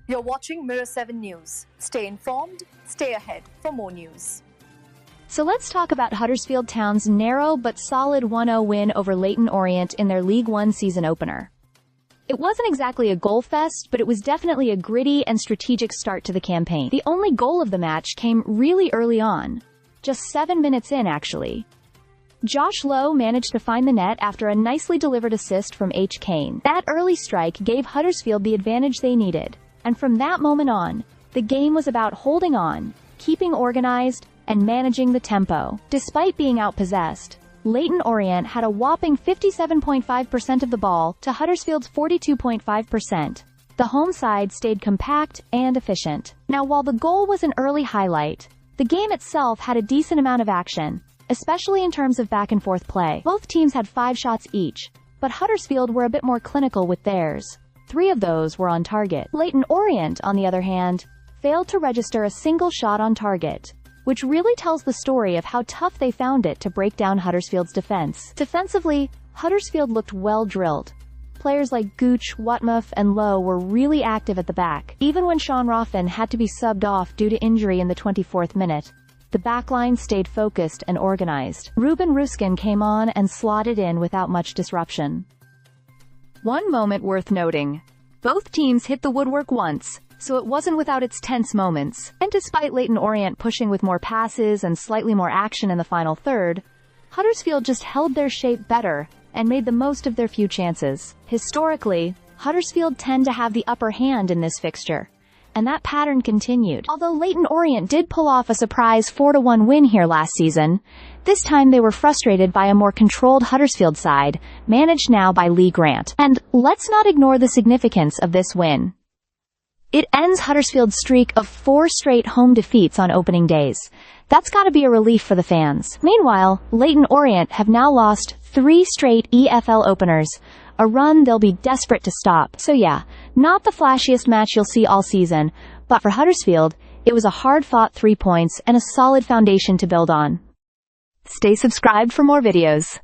You're watching Mirror 7 News. Stay informed, stay ahead for more news. So let's talk about Huddersfield Town's narrow but solid 1-0 win over Leyton Orient in their League One season opener. It wasn't exactly a goal fest, but it was definitely a gritty and strategic start to the campaign. The only goal of the match came really early on, just 7 minutes in actually. Josh Lowe managed to find the net after a nicely delivered assist from H. Kane. That early strike gave Huddersfield the advantage they needed, and from that moment on, the game was about holding on, keeping organized, and managing the tempo. Despite being outpossessed, Leyton Orient had a whopping 57.5% of the ball to Huddersfield's 42.5%. The home side stayed compact and efficient. Now, while the goal was an early highlight, the game itself had a decent amount of action, especially in terms of back-and-forth play. Both teams had 5 shots each, but Huddersfield were a bit more clinical with theirs. 3 of those were on target. Leyton Orient, on the other hand, failed to register a single shot on target, which really tells the story of how tough they found it to break down Huddersfield's defense. Defensively, Huddersfield looked well-drilled. Players like Gooch, Watmuff, and Lowe were really active at the back. Even when Sean Roffin had to be subbed off due to injury in the 24th minute, the backline stayed focused and organized. Ruben Ruskin came on and slotted in without much disruption. One moment worth noting. Both teams hit the woodwork once, so it wasn't without its tense moments. And despite Leyton Orient pushing with more passes and slightly more action in the final third, Huddersfield just held their shape better and made the most of their few chances. Historically, Huddersfield tend to have the upper hand in this fixture, and that pattern continued. Although Leyton Orient did pull off a surprise 4-1 win here last season, this time they were frustrated by a more controlled Huddersfield side, managed now by Lee Grant. And let's not ignore the significance of this win. It ends Huddersfield's streak of 4 straight home defeats on opening days. That's gotta be a relief for the fans. Meanwhile, Leyton Orient have now lost 3 straight EFL openers, a run they'll be desperate to stop. So yeah, not the flashiest match you'll see all season, but for Huddersfield, it was a hard-fought 3 points and a solid foundation to build on. Stay subscribed for more videos.